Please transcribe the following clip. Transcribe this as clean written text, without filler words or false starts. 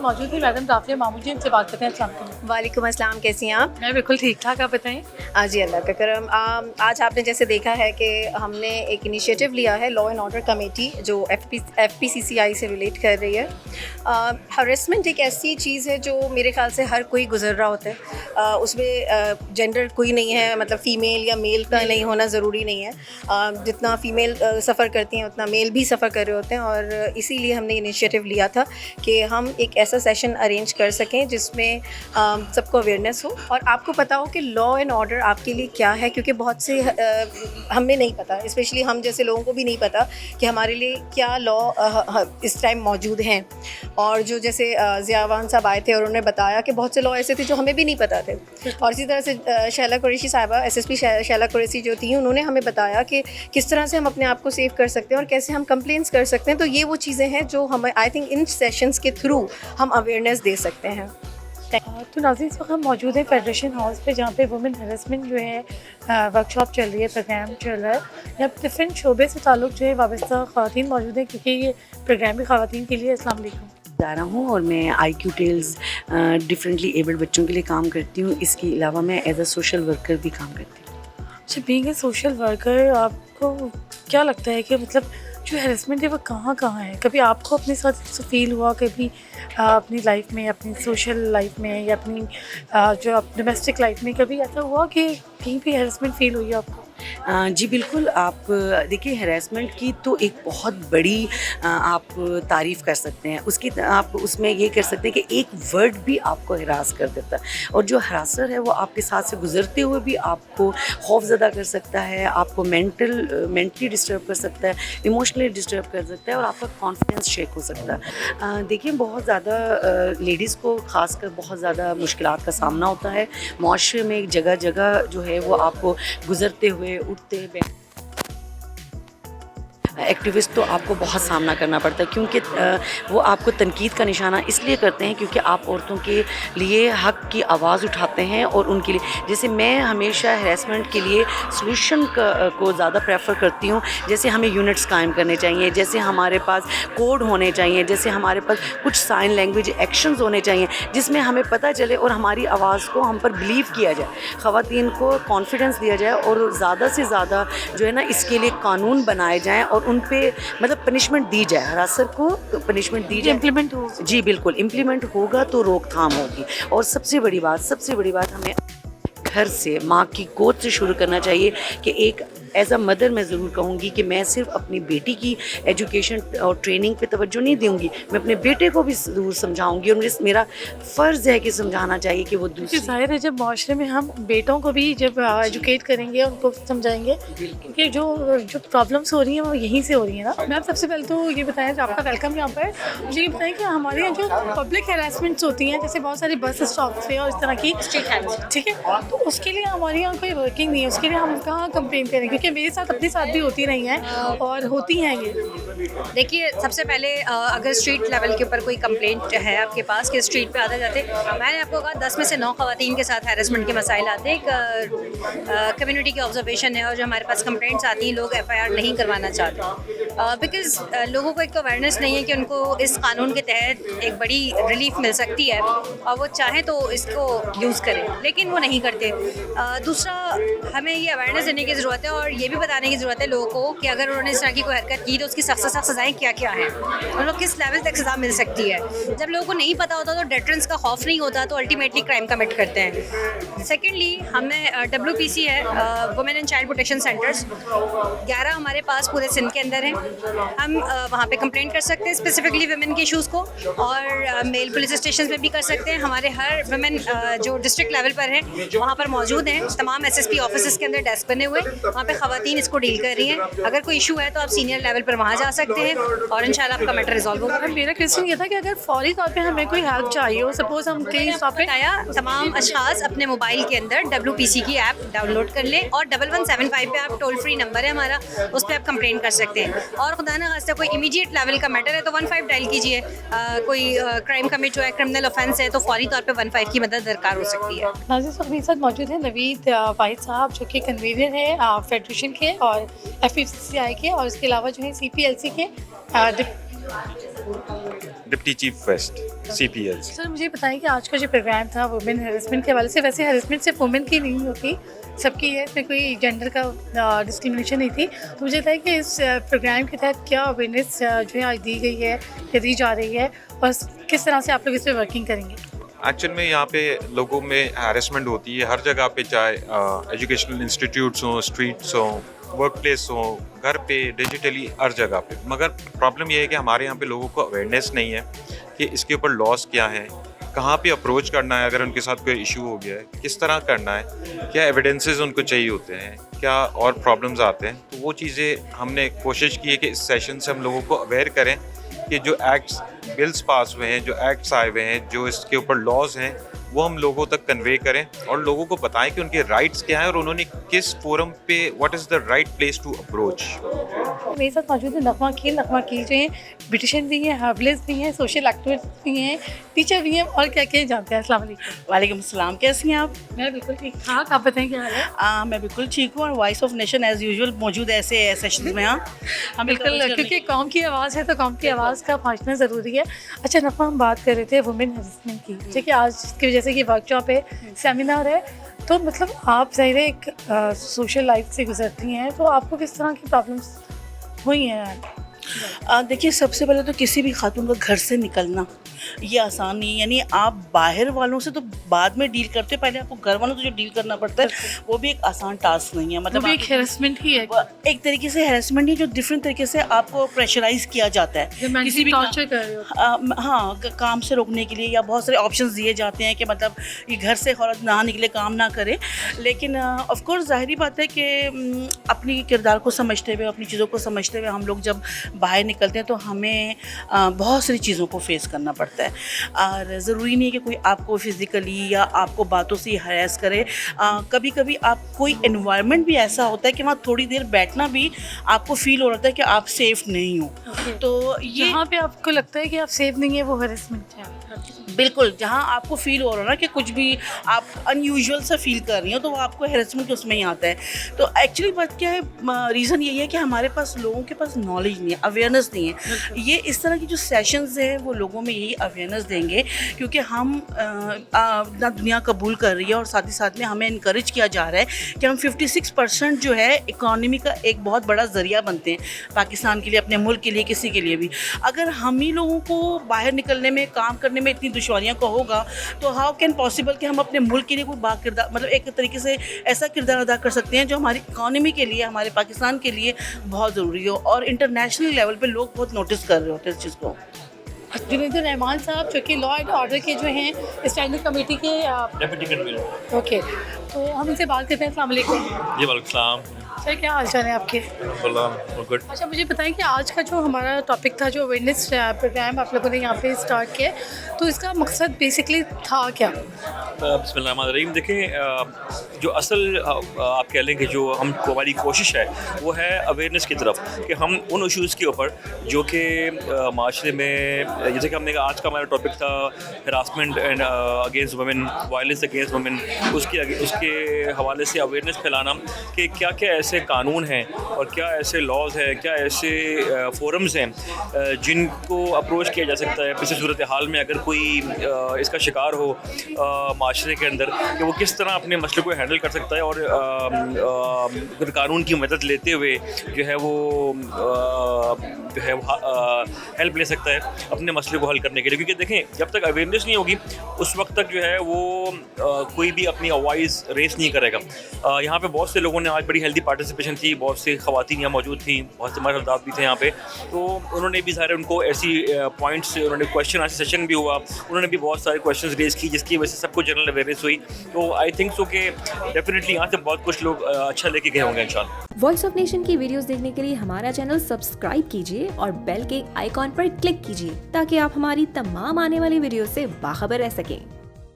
मौजूद है madam Rafia Mamud जी, इनसे बात करते हैं। अस्सलाम वालेकुम। वालेकुम अस्सलाम, कैसी हैं आप? मैं बिल्कुल ठीक ठाक, आप बताएं। जी अल्लाह का करम। आज आपने जैसे देखा है कि हमने एक इनिशिएटिव लिया है, लॉ एंड ऑर्डर कमेटी, जो FPCCI से रिलेट कर रही है। हरेसमेंट एक ऐसी चीज़ है जो मेरे ख्याल से हर कोई गुजर रहा होता है। उसमें जेंडर कोई नहीं है, मतलब फ़ीमेल या मेल का नहीं होना ज़रूरी नहीं है। जितना फ़ीमेल सफ़र करती हैं उतना मेल भी सफ़र कर रहे होते हैं, और इसीलिए हमने इनिशिएटिव लिया था कि हम एक ऐसा सेशन अरेंज कर सकें जिसमें सबको अवेयरनेस हो और आपको पता हो कि लॉ एंड ऑर्डर आपके लिए क्या है, क्योंकि बहुत से हमें नहीं पता, स्पेशली हम जैसे लोगों को भी नहीं पता कि हमारे लिए क्या लॉ इस टाइम मौजूद हैं। और जो जैसे ज़ियावान साहब आए थे और उन्होंने बताया कि बहुत से लॉ ऐसे थे जो हमें भी नहीं पता थे, और इसी तरह से शैला कुरैशी साहिबा, SSP शैला कुरैशी जो थी, उन्होंने हमें बताया कि किस तरह से हम अपने आप को सेव कर सकते हैं और कैसे हम कंप्लेंट्स कर सकते हैं। तो ये वो चीज़ें हैं जो हमें आई थिंक इन सेशंस के थ्रू हम अवेयरनेस दे सकते हैं। तो नाज़रीन, इस वक्त हम मौजूद हैं फेडरेशन हाउस पे, जहाँ पे वुमेन हरेसमेंट जो है वर्कशॉप चल रही है, प्रोग्राम चल रहा है। यहाँ पर डिफरेंट शोबे से ताल्लुक़ जो है वाबस्ता ख़वातीन मौजूद हैं, क्योंकि ये प्रोग्राम भी ख़वातीन के लिए। अस्सलाम वालेकुम। जा रहा हूँ और मैं IQ टेल्स डिफरेंटली एबल्ड बच्चों के लिए काम करती हूँ। इसके अलावा मैं एज अ सोशल वर्कर भी काम करती हूँ। अच्छा, बीइंग ए सोशल वर्कर, आपको क्या लगता है कि मतलब जो हैरेसमेंट है वो कहाँ कहाँ है? कभी आपको अपने साथ ऐसा फील हुआ, कभी अपनी लाइफ में, अपनी सोशल लाइफ में, या अपनी जो डोमेस्टिक लाइफ में कभी ऐसा हुआ कि कहीं भी हैरेसमेंट फील हुई आपको? जी बिल्कुल। आप देखिए, हरासमेंट की तो एक बहुत बड़ी आप तारीफ़ कर सकते हैं उसकी। आप उसमें ये कर सकते हैं कि एक वर्ड भी आपको हरास कर देता है, और जो हरासर है वो आपके साथ से गुजरते हुए भी आपको खौफज़दा कर सकता है, आपको मेंटली डिस्टर्ब कर सकता है, इमोशनली डिस्टर्ब कर सकता है, और आपका कॉन्फिडेंस शेक हो सकता है। देखिए, बहुत ज़्यादा लेडीज़ को ख़ासकर बहुत ज़्यादा मुश्किलात का सामना होता है माशरे में। जगह जगह जो है वो आपको गुजरते हुए, उठते बैठते एक्टिविस्ट तो आपको बहुत सामना करना पड़ता है, क्योंकि वो आपको तनकीद का निशाना इसलिए करते हैं क्योंकि आप औरतों के लिए हक़ की आवाज़ उठाते हैं। और उनके लिए, जैसे मैं हमेशा हरासमेंट के लिए सॉल्यूशन को ज़्यादा प्रेफर करती हूँ। जैसे हमें यूनिट्स कायम करने चाहिए, जैसे हमारे पास कोड होने चाहिए, जैसे हमारे पास कुछ साइन लैंग्वेज एक्शंस होने चाहिए जिसमें हमें पता चले और हमारी आवाज़ को हम पर बिलीव किया जाए, ख़वातीन को कॉन्फिडेंस दिया जाए, और ज़्यादा से ज़्यादा जो है ना इसके लिए कानून बनाए जाएँ और उन पे मतलब पनिशमेंट दी जाए, हरासर को पनिशमेंट दी जाए, इम्प्लीमेंट हो। जी बिल्कुल, इम्प्लीमेंट होगा तो रोकथाम होगी। और सबसे बड़ी बात हमें घर से, माँ की गोद से शुरू करना चाहिए कि एक एज अ मदर मैं ज़रूर कहूँगी कि मैं सिर्फ अपनी बेटी की एजुकेशन और ट्रेनिंग पे तवज्जो नहीं दूँगी, मैं अपने बेटे को भी ज़रूर समझाऊँगी, और मेरा फ़र्ज़ है कि समझाना चाहिए कि वो दूसरी। ज़ाहिर है, जब माशरे में हम बेटों को भी जब एजुकेट करेंगे, उनको समझाएंगे कि जो प्रॉब्लम्स हो रही हैं वो यहीं से हो रही है ना। मैं सबसे पहले तो ये बताएं, आपका वेलकम यहाँ पर। मुझे ये बताएं कि हमारे यहाँ जो पब्लिक हैरेसमेंट्स होती हैं, जैसे बहुत सारे बस स्टॉप पे और इस तरह की स्ट्रीट हैरेसमेंट, ठीक है, तो उसके लिए हमारे यहाँ कोई वर्किंग नहीं है। उसके लिए हम कहाँ कंप्लेन करें? क्योंकि मेरे साथ अपने साथ भी होती रही हैं और होती हैं ये। देखिए, सबसे पहले अगर स्ट्रीट लेवल के ऊपर कोई कंप्लेंट है आपके पास कि स्ट्रीट पे आते जाते, मैंने आपको कहा 10 में से 9 ख़वातीन के साथ हैरेसमेंट के मसाइल आते हैं। एक कम्युनिटी की ऑब्जर्वेशन है, और जो हमारे पास कंप्लेंट्स आती हैं, लोग FIR नहीं करवाना चाहते बिकॉज़ लोगों को एक तो अवेयरनेस नहीं है कि उनको इस कानून के तहत एक बड़ी रिलीफ मिल सकती है, और वो चाहें तो इसको यूज़ करें, लेकिन वो नहीं करते। दूसरा, हमें ये अवेयरनेस देने की ज़रूरत है और ये भी बताने की ज़रूरत है लोगों को कि अगर उन्होंने इस तरह की कोई हरकत की तो उसकी सख्त से सख्त सज़ाएँ क्या क्या हैं, मतलब किस लेवल तक सज़ा मिल सकती है। जब लोगों को नहीं पता होता तो डेटरेंस का खौफ नहीं होता, तो अल्टीमेटली क्राइम कमिट करते हैं। सेकेंडली, हमने WPC है, women and child protection centres, 11 हमारे पास पूरे सिंध के अंदर हैं। हम वहाँ पे कंप्लेंट कर सकते हैं स्पेसिफिकली वुमेन के इशूज़ को, और मेल पुलिस स्टेशन में भी कर सकते हैं। हमारे हर वुमेन जो डिस्ट्रिक्ट लेवल पर है वहाँ पर मौजूद हैं। तमाम SSP ऑफिस के अंदर डेस्क बने हुए, वहाँ पे ख़वातीन इसको डील कर रही हैं। अगर कोई इशू है तो आप सीनियर लेवल पर वहाँ जा सकते हैं और इंशाल्लाह आपका मैटर रिजॉल्व होगा। मेरा क्वेश्चन ये था कि अगर फौरी तौर पे हमें कोई हेल्प चाहिए हो, सपोज हम कहीं स्टॉप पे बताया, तमाम अशखास अपने मोबाइल के अंदर WPC की ऐप डाउनलोड कर लें, और 1175 पे आप टोल फ्री नंबर है हमारा, उस पर आप कंप्लेंट कर सकते हैं। और खुदा ना खास्ता कोई इमीडिएट लेवल का मैटर है तो 15 डायल कीजिए। कोई क्राइम कमिट हुआ है, क्रिमिनल ऑफेंस है, तो फौरी तौर पे 15 की मदद दरकार हो सकती है। नाज़रीन, मेरे साथ मौजूद है नवीद वाहिद साहब, जो कि कन्वीनर है फेडरेशन के और FPCCI के, और इसके अलावा जो है CPLC के deputy chief west CPL। Sir मुझे बताएं कि आज का जो प्रोग्राम था वुमेन हेरेसमेंट के हवाले से, वैसे हेरेसमेंट सिर्फ वुमेन की नहीं होती, सबकी है, इसमें कोई जेंडर का डिस्क्रिमिनेशन नहीं थी। तो मुझे बताएं कि इस प्रोग्राम के तहत क्या अवेयरनेस जो है आज दी गई है या दी जा रही है, और किस तरह से आप लोग इस पर वर्किंग करेंगे? एक्चुअल में यहाँ पे लोगों में हैरेसमेंट होती है हर जगह पे, चाहे एजुकेशनल इंस्टीट्यूट्स हों, स्ट्रीट्स हों, वर्क प्लेस हो, घर पे, डिजिटली, हर जगह पे। मगर प्रॉब्लम ये है कि हमारे यहाँ पे लोगों को अवेयरनेस नहीं है कि इसके ऊपर लॉस क्या है, कहाँ पे अप्रोच करना है अगर उनके साथ कोई इशू हो गया है, किस तरह करना है, क्या एविडेंसेस उनको चाहिए होते हैं, क्या और प्रॉब्लम्स आते हैं। तो वो चीज़ें हमने कोशिश की है कि इस सेशन से हम लोगों को अवेयर करें कि जो एक्ट्स बिल्स पास हुए हैं, जो एक्ट्स आए हुए हैं, जो इसके ऊपर लॉज हैं, वो हम लोगों तक कन्वे करें और लोगों को बताएं कि उनके राइट्स क्या हैं और उन्होंने किस फोरम पे, what is the right place to approach. मेरे साथ मौजूद है नगमा कील जो हैं ब्यूटिशियन भी हैं, हर्बलिस्ट भी हैं, सोशल एक्टिविस्ट भी हैं, टीचर भी हैं, और क्या क्या जानते हैं। अस्सलाम वालेकुम। वालेकुम अस्सलाम, कैसी हैं आप? मैं बिल्कुल ठीक ठाक, आप बताएं क्या हाल है? मैं बिल्कुल ठीक हूँ और voice of nation as usual मौजूद है ऐसे सेशंस में। हम बिल्कुल, क्योंकि कौम की आवाज़ है तो कौम की आवाज़ का पहुँचना ज़रूरी है। अच्छा नगमा, हम बात कर रहे थे वुमेन हेरेसमेंट की, ठीक है, आज की वजह से कि वर्कशॉप है, सेमिनार है, तो मतलब आप ज़ाहिर है एक सोशल लाइफ से गुजरती हैं, तो आपको किस तरह की प्रॉब्लम्स हुई हैं? देखिए, सबसे पहले तो किसी भी खातून का घर से निकलना ये आसान नहीं है, यानी आप बाहर वालों से तो बाद में डील करते, पहले आपको घर वालों से जो डील करना पड़ता है वो भी एक आसान टास्क नहीं है। मतलब एक हेरेसमेंट ही है, एक तरीके से हेरेसमेंट ही, जो डिफरेंट तरीके से आपको प्रेशराइज किया जाता है किसी भी टॉर्चर कर रहे हो। हाँ, काम से रोकने के लिए या बहुत सारे ऑप्शंस दिए जाते हैं कि मतलब ये घर से औरत ना निकले, काम ना करे। लेकिन ऑफ कोर्स जाहिर बात है कि अपनी किरदार को समझते हुए, अपनी चीज़ों को समझते हुए हम लोग जब बाहर निकलते हैं तो हमें बहुत सारी चीज़ों को फेस करना पड़ता है। और ज़रूरी नहीं है कि कोई आपको फिज़िकली या आपको बातों से हरास करे। कभी कभी आप कोई एनवायरनमेंट भी ऐसा होता है कि वहाँ थोड़ी देर बैठना भी आपको फील हो रहा है कि आप सेफ़ नहीं हो। तो ये जहाँ पे आपको लगता है कि आप सेफ नहीं है वो हेरेसमेंट है। बिल्कुल, जहाँ आपको फील हो रहा है ना कि कुछ भी आप अनयूजुअल सा फील कर रही हो, तो वो आपको हेरेसमेंट उसमें ही आता है। तो एक्चुअली बात क्या है, रीज़न यही है कि हमारे पास लोगों के पास नॉलेज नहीं है, अवेयरनेस नहीं है। ये इस तरह की जो सेशंस हैं वो लोगों में यही अवेयरनेस देंगे, क्योंकि हम ना दुनिया कबूल कर रही है और साथ ही साथ में हमें इनकरेज किया जा रहा है कि हम 56% जो है इकॉनमी का एक बहुत बड़ा ज़रिया बनते हैं पाकिस्तान के लिए, अपने मुल्क के लिए, किसी के लिए भी। अगर हम ही लोगों को बाहर निकलने में, काम करने में इतनी दुश्वारियां का होगा, तो हाउ कैन पॉसिबल कि हम अपने मुल्क के लिए कोई किरदार, मतलब एक तरीके से ऐसा किरदार अदा कर सकते हैं जो हमारी इकॉनमी के लिए, हमारे पाकिस्तान के लिए बहुत ज़रूरी हो। और इंटरनेशनल लेवल पे लोग बहुत नोटिस कर रहे होते हैं इस चीज़ को। जुनैद रहमान साहब जो कि लॉ एंड ऑर्डर के जो हैं स्टैंडिंग कमेटी के डेप्यूटी कन्वीनर। ओके, तो हम इनसे बात करते हैं। अस्सलाम वालेकुम। जी वालेकुम सलाम। सर क्या हाल चाल है आपके? गुड। अच्छा मुझे बताएं कि आज का जो हमारा टॉपिक था, जो अवेयरनेस प्रोग्राम आप लोगों ने यहाँ पे स्टार्ट किया, तो इसका मकसद बेसिकली था क्या? बिस्मिल्लाहिर्रहमानिर्रहीम। देखें, जो असल आप कह लें कि जो हमारी कोशिश है वो है अवेयरनेस की तरफ, कि हम उन इशूज़ के ऊपर जो कि माशरे में, जैसे कि हमने कहा आज का हमारा टॉपिक था harassment and against women, violence against women, उसके हवाले से अवेयरनेस फैलाना कि क्या क्या ऐसे कानून हैं और क्या ऐसे लॉज हैं, क्या ऐसे फोरम्स हैं जिनको अप्रोच किया जा सकता है किसी सूरत हाल में अगर कोई इसका शिकार हो माशरे के अंदर, कि वो किस तरह अपने मसले को हैंडल कर सकता है और कानून की मदद लेते हुए जो है वो हेल्प ले सकता है अपने मसले को हल करने के लिए। क्योंकि देखें, जब तक अवेयरनेस नहीं होगी उस वक्त तक जो है वो कोई भी अपनी आवाज़ रेस नहीं करेगा। यहाँ पे बहुत से लोगों ने आज बड़ी हेल्दी पार्टिसिपेशन थी, बहुत सी ख़वातीन यहाँ मौजूद थी, बहुत से मर्द भी थे यहाँ पे, तो उन्होंने भी सारे उनको ऐसी पॉइंट्स, उन्होंने क्वेश्चन आंसर सेशन भी हुआ, उन्होंने भी बहुत सारे क्वेश्चंस रेज की, जिसकी वजह से सबको जनरल अवेयरनेस हुई। तो आई थिंक सो कि डेफिनेटली यहाँ से बहुत कुछ लोग अच्छा लेके गए होंगे इंशाल्लाह। वॉइस ऑफ नेशन की वीडियोस देखने के लिए हमारा चैनल सब्सक्राइब कीजिए और बेल के आइकॉन पर क्लिक कीजिए ताकि आप हमारी तमाम आने वाली वीडियो से बाखबर रह सकें।